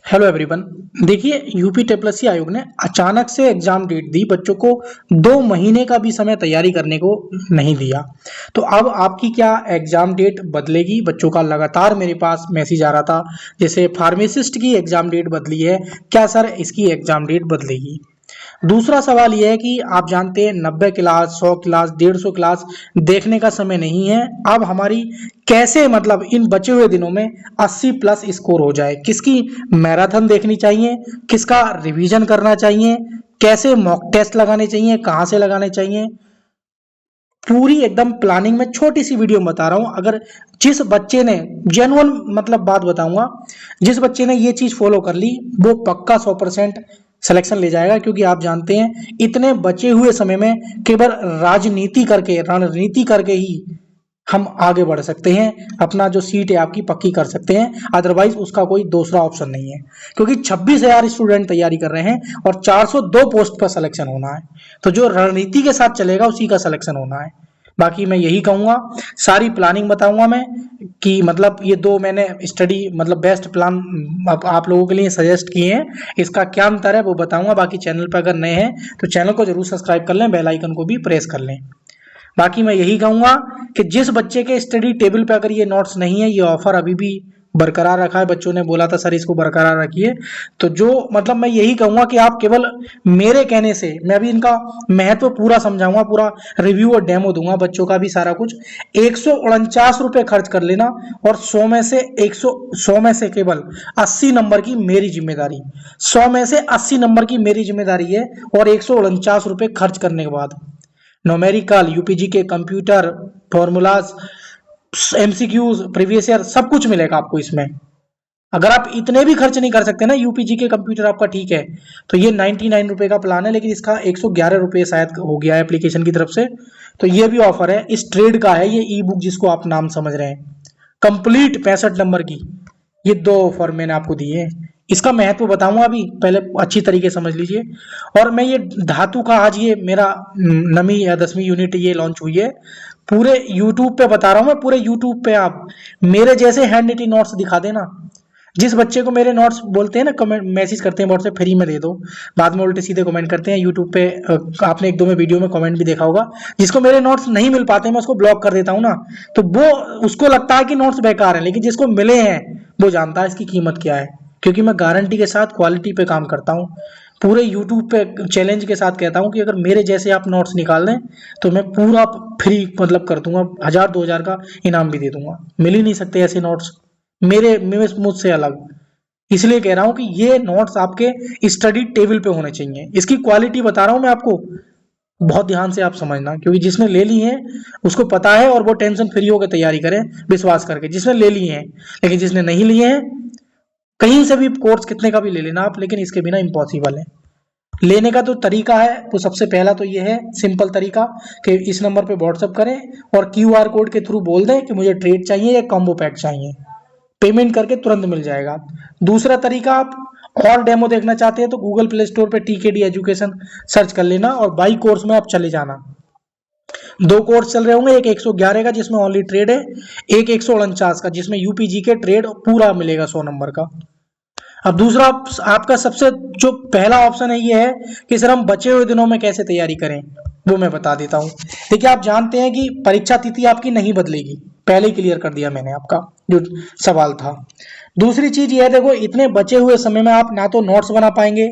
Hello everyone. देखिए, UP टेपलसी आयोग ने अचानक से एग्जाम डेट दी, बच्चों को 2 महीने का भी समय तैयारी करने को नहीं दिया। तो अब आपकी क्या एग्जाम डेट बदलेगी? बच्चों का लगातार मेरे पास मैसेज आ रहा था, जैसे फार्मासिस्ट की एग्जाम डेट बदली है, क्या सर इसकी एग्जाम डेट बदलेगी? दूसरा सवाल यह है कि आप जानते हैं 90 क्लास, 100 क्लास, 150 क्लास देखने का समय नहीं है। अब हमारी कैसे, मतलब इन बचे हुए दिनों में 80 प्लस स्कोर हो जाए? किसकी मैराथन देखनी चाहिए, किसका रिवीजन करना चाहिए, कैसे मॉक टेस्ट लगाने चाहिए, कहाँ से लगाने चाहिए, पूरी एकदम प्लानिंग में छोटी सी वीडियो में बता रहा हूं। अगर जिस बच्चे ने जेन्युइन, मतलब बात बताऊंगा, जिस बच्चे ने ये चीज फॉलो कर ली वो पक्का 100% सिलेक्शन ले जाएगा। क्योंकि आप जानते हैं इतने बचे हुए समय में केवल राजनीति करके, रणनीति करके ही हम आगे बढ़ सकते हैं, अपना जो सीट है आपकी पक्की कर सकते हैं। अदरवाइज उसका कोई दूसरा ऑप्शन नहीं है। क्योंकि 26,000 स्टूडेंट तैयारी कर रहे हैं और 402 पोस्ट पर सिलेक्शन होना है। तो जो रणनीति के साथ चलेगा उसी का सिलेक्शन होना है। बाकी मैं यही कहूंगा, सारी प्लानिंग बताऊंगा मैं कि मतलब ये दो मैंने स्टडी, मतलब बेस्ट प्लान आप लोगों के लिए सजेस्ट किए हैं, इसका क्या अंतर है वो बताऊंगा। बाकी चैनल पर अगर नए हैं तो चैनल को जरूर सब्सक्राइब कर लें, बेल आइकन को भी प्रेस कर लें। बाकी मैं यही कहूंगा कि जिस बच्चे के स्टडी टेबल पे अगर ये नोट्स नहीं है, ये ऑफर अभी भी बरकरार रखा है। बच्चों ने बोला था सर इसको बरकरार रखिए। तो जो मतलब मैं यही कहूंगा कि आप केवल मेरे कहने से, मैं अभी इनका महत्व पूरा समझाऊंगा, पूरा रिव्यू और डेमो दूंगा बच्चों का भी सारा कुछ। 149 रुपए खर्च कर लेना और 100 में से केवल 80 नंबर की मेरी जिम्मेदारी, 100 में से 80 नंबर की मेरी जिम्मेदारी है। और 149 रुपए खर्च करने के बाद न्यूमेरिकल, यूपीजी के computer, formulas, MCQs, previous year सब कुछ मिलेगा आपको इसमें। अगर आप इतने भी खर्च नहीं कर सकते ना, यूपीजी के कंप्यूटर आपका ठीक है, तो ये 99 रुपए का प्लान है, लेकिन इसका 111 रुपए शायद हो गया है एप्लीकेशन की तरफ से। तो ये भी ऑफर है, इस ट्रेड का है ये ई बुक जिसको आप नाम समझ रहे हैं, कंप्लीट 65 नंबर की। ये दो ऑफर मैंने आपको दिए हैं, इसका महत्व बताऊंगा अभी, पहले अच्छी तरीके समझ लीजिए। और मैं ये धातु का, आज ये मेरा नवी या 10वीं यूनिट ये लॉन्च हुई है, पूरे यूट्यूब पे बता रहा हूँ मैं, पूरे यूट्यूब पे आप मेरे जैसे हैंड रिटन नोट्स दिखा देना। जिस बच्चे को मेरे नोट्स बोलते हैं ना, कमेंट मैसेज करते हैं व्हाट्सएप फ्री में दे दो, बाद में उल्टे सीधे कमेंट करते हैं यूट्यूब पे, आपने एक दो में वीडियो में कमेंट भी देखा होगा। जिसको मेरे नोट्स नहीं मिल पाते मैं उसको ब्लॉक कर देता हूँ ना, तो वो उसको लगता है कि नोट्स बेकार हैं, लेकिन जिसको मिले हैं वो जानता है इसकी कीमत क्या है। क्योंकि मैं गारंटी के साथ क्वालिटी पे काम करता हूँ। पूरे यूट्यूब पे चैलेंज के साथ कहता हूँ कि अगर मेरे जैसे आप नोट्स निकाल दें तो मैं पूरा फ्री मतलब कर दूंगा, 1,000 2,000 का इनाम भी दे दूंगा। मिल ही नहीं सकते ऐसे नोट्स मुझसे अलग। इसलिए कह रहा हूं कि ये नोट्स आपके स्टडी टेबल पे होने चाहिए। इसकी क्वालिटी बता रहा हूं मैं आपको, बहुत ध्यान से आप समझना, क्योंकि जिसने ले ली है उसको पता है और वो टेंशन फ्री होकर तैयारी करें, विश्वास करके, जिसने ले लिए हैं। लेकिन जिसने नहीं लिए हैं, कहीं से भी कोर्स कितने का भी ले लेना आप, लेकिन इसके बिना इम्पॉसिबल है। लेने का तो तरीका है, तो सबसे पहला तो ये है सिंपल तरीका कि इस नंबर पे व्हाट्सअप करें और क्यूआर कोड के थ्रू बोल दें कि मुझे ट्रेड चाहिए या कॉम्बो पैक चाहिए, पेमेंट करके तुरंत मिल जाएगा। दूसरा तरीका, आप और डेमो देखना चाहते हैं तो गूगल प्ले स्टोर पे टीकेडी एजुकेशन सर्च कर लेना और बाई कोर्स में आप चले जाना। दो कोर्स चल रहे होंगे, एक 111 का जिसमें ओनली ट्रेड है, एक 149 का जिसमें यूपीजी के ट्रेड पूरा मिलेगा 100 नंबर का। अब दूसरा आपका सबसे जो पहला ऑप्शन है ये है कि सर हम बचे हुए दिनों में कैसे तैयारी करें, वो मैं बता देता हूँ। देखिए, आप जानते हैं कि परीक्षा तिथि आपकी नहीं बदलेगी, पहले ही क्लियर कर दिया मैंने आपका जो सवाल था। दूसरी चीज ये है, देखो इतने बचे हुए समय में आप ना तो नोट्स बना पाएंगे,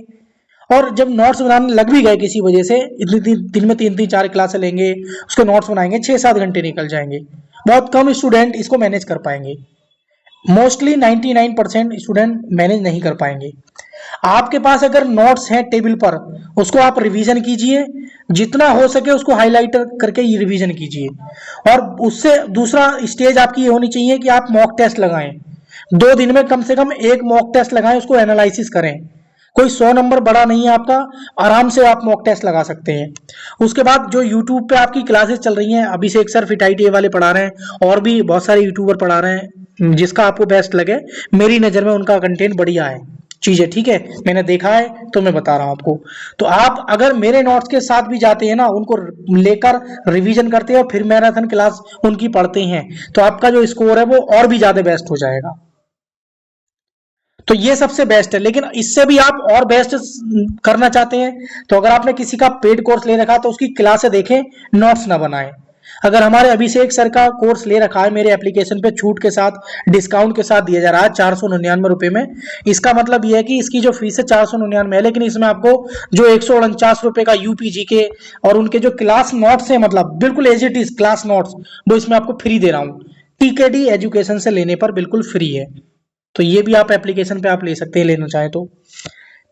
और जब नोट्स बनाने लग भी गए किसी वजह से, इतनी दिन में 3 3 4 क्लास लेंगे, उसके नोट्स बनाएंगे, 6 7 घंटे निकल जाएंगे। बहुत कम स्टूडेंट इसको मैनेज कर पाएंगे, मोस्टली 99% स्टूडेंट मैनेज नहीं कर पाएंगे। आपके पास अगर नोट्स हैं टेबल पर, उसको आप रिवीजन कीजिए, जितना हो सके उसको हाईलाइट करके ये रिवीजन कीजिए। और उससे दूसरा स्टेज आपकी ये होनी चाहिए कि आप मॉक टेस्ट लगाएं, 2 दिन में कम से कम एक मॉक टेस्ट लगाएं, उसको एनालिसिस करें। कोई 100 नंबर बड़ा नहीं है आपका, आराम से आप मॉक टेस्ट लगा सकते हैं। उसके बाद जो यूट्यूब पे आपकी क्लासेस चल रही हैं, अभिषेक सर फिटाइटी वाले पढ़ा रहे हैं और भी बहुत सारे यूट्यूबर पढ़ा रहे हैं, जिसका आपको बेस्ट लगे, मेरी नज़र में उनका कंटेंट बढ़िया है चीज़ें, ठीक है, मैंने देखा है तो मैं बता रहा हूं आपको। तो आप अगर मेरे नोट्स के साथ भी जाते हैं ना, उनको लेकर रिवीजन करते हैं और फिर मैराथन क्लास उनकी पढ़ते हैं, तो आपका जो स्कोर है वो और भी ज़्यादा बेस्ट हो जाएगा। तो ये सबसे बेस्ट है। लेकिन इससे भी आप और बेस्ट करना चाहते हैं तो अगर आपने किसी का पेड कोर्स ले रखा तो उसकी क्लासें देखें, नोट्स ना बनाएं। अगर हमारे अभिषेक सर का कोर्स ले रखा है मेरे एप्लीकेशन पे छूट के साथ, डिस्काउंट के साथ दिया जा रहा है 499 रुपए में, इसका मतलब यह है कि इसकी जो फीस है 499 है, लेकिन इसमें आपको जो 149 रुपए का यूपीजी के और उनके जो क्लास नोट्स है, मतलब बिल्कुल as it is class notes, वो इसमें आपको फ्री दे रहा हूँ। टीकेडी एजुकेशन से लेने पर बिल्कुल फ्री है। तो ये भी आप एप्लीकेशन पे आप ले सकते हैं लेना चाहे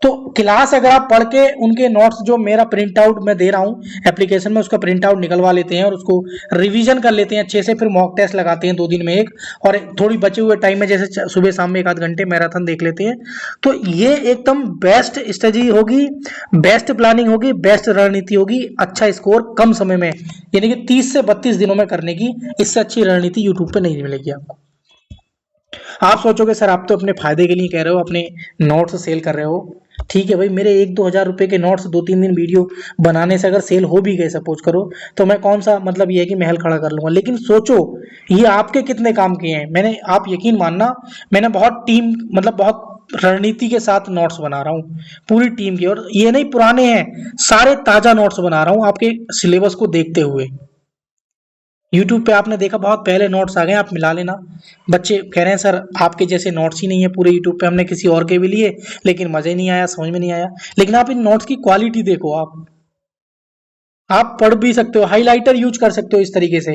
तो क्लास अगर आप पढ़ के उनके नोट्स जो मेरा प्रिंट आउट मैं दे रहा हूँ एप्लीकेशन में, उसका प्रिंट आउट निकलवा लेते हैं और उसको रिवीजन कर लेते हैं अच्छे से, फिर मॉक टेस्ट लगाते हैं 2 दिन में एक, और थोड़ी बचे हुए टाइम में जैसे सुबह शाम में 1 आध घंटे मैराथन देख लेते हैं, तो ये एकदम बेस्ट स्ट्रेटजी होगी, बेस्ट प्लानिंग होगी, बेस्ट रणनीति होगी, अच्छा स्कोर कम समय में, यानी कि 30 से 32 दिनों में करने की। इससे अच्छी रणनीति यूट्यूब पे नहीं मिलेगी आपको। आप सोचोगे सर आप तो अपने फायदे के लिए कह रहे हो, अपने नोट्स सेल कर रहे हो। ठीक है भाई, मेरे 1-2 हज़ार रुपए के नोट्स 2-3 दिन वीडियो बनाने से अगर सेल हो भी गए सपोज करो, तो मैं कौन सा मतलब ये है कि महल खड़ा कर लूंगा। लेकिन सोचो ये आपके कितने काम किए हैं मैंने, आप यकीन मानना, मैंने बहुत टीम मतलब बहुत रणनीति के साथ नोट्स बना रहा हूँ पूरी टीम की, और ये नहीं पुराने हैं, सारे ताजा नोट्स बना रहा हूँ आपके सिलेबस को देखते हुए। यूट्यूब पे आपने देखा बहुत पहले नोट्स आ गए, आप मिला लेना। बच्चे कह रहे हैं सर आपके जैसे नोट्स ही नहीं है पूरे यूट्यूब पे, हमने किसी और के भी लिए लेकिन मजे नहीं आया, समझ में नहीं आया। लेकिन आप इन नोट्स की क्वालिटी देखो, आप पढ़ भी सकते हो, हाइलाइटर यूज कर सकते हो इस तरीके से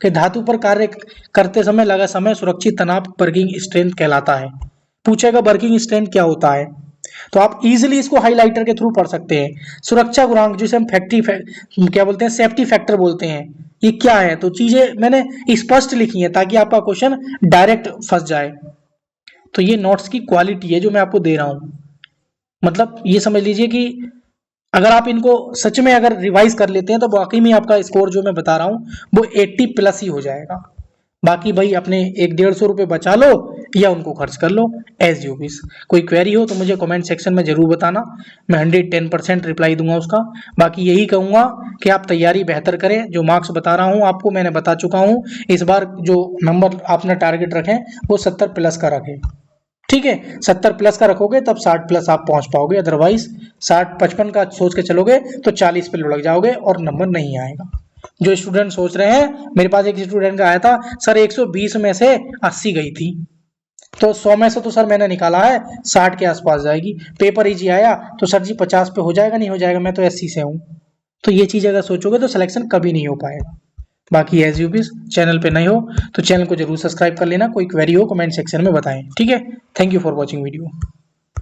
कि धातु पर कार्य करते समय लगा समय सुरक्षित तनाव वर्किंग स्ट्रेंथ कहलाता है। पूछेगा वर्किंग स्ट्रेंथ क्या होता है, तो आप इजीली इसको हाइलाइटर के थ्रू पढ़ सकते हैं। सुरक्षा गुणांक जिसे हम क्या बोलते हैं, सेफ्टी फैक्टर बोलते हैं, ये क्या है। तो चीजें मैंने स्पष्ट लिखी हैं ताकि आपका क्वेश्चन डायरेक्ट फंस जाए। तो ये नोट्स की क्वालिटी है जो मैं आपको दे रहा हूं, मतलब ये समझ लीजिए कि अगर आप इनको सच में अगर रिवाइज कर लेते हैं तो वाकई में आपका स्कोर जो मैं बता रहा हूं वो 80+ ही हो जाएगा। बाकी भाई अपने 100-150 रुपए बचा लो या उनको खर्च कर लो, एज यू विश। कोई क्वेरी हो तो मुझे कमेंट सेक्शन में जरूर बताना, मैं 110% रिप्लाई दूंगा उसका। बाकी यही कहूंगा कि आप तैयारी बेहतर करें, जो मार्क्स बता रहा हूं आपको मैंने बता चुका हूं। इस बार जो नंबर आपने टारगेट रखें वो 70+ का रखें, ठीक है। 70+ का रखोगे तब 60+ आप पहुंच पाओगे, अदरवाइज 60-55 का सोच के चलोगे तो 40 पे लुढ़क जाओगे और नंबर नहीं आएगा। जो स्टूडेंट सोच रहे हैं, मेरे पास एक स्टूडेंट का आया था सर 120 में से 80 गई थी, तो 100 में से तो सर मैंने निकाला है 60 के आसपास जाएगी। पेपर इजी आया तो सर जी 50 पे हो जाएगा, नहीं हो जाएगा, मैं तो 80 से हूँ। तो ये चीज अगर सोचोगे तो सिलेक्शन कभी नहीं हो पाएगा। बाकी एज यू भी चैनल पे नए हो तो चैनल को जरूर सब्सक्राइब कर लेना, कोई क्वेरी हो कमेंट सेक्शन में बताएं, ठीक है। Thank you for watching video.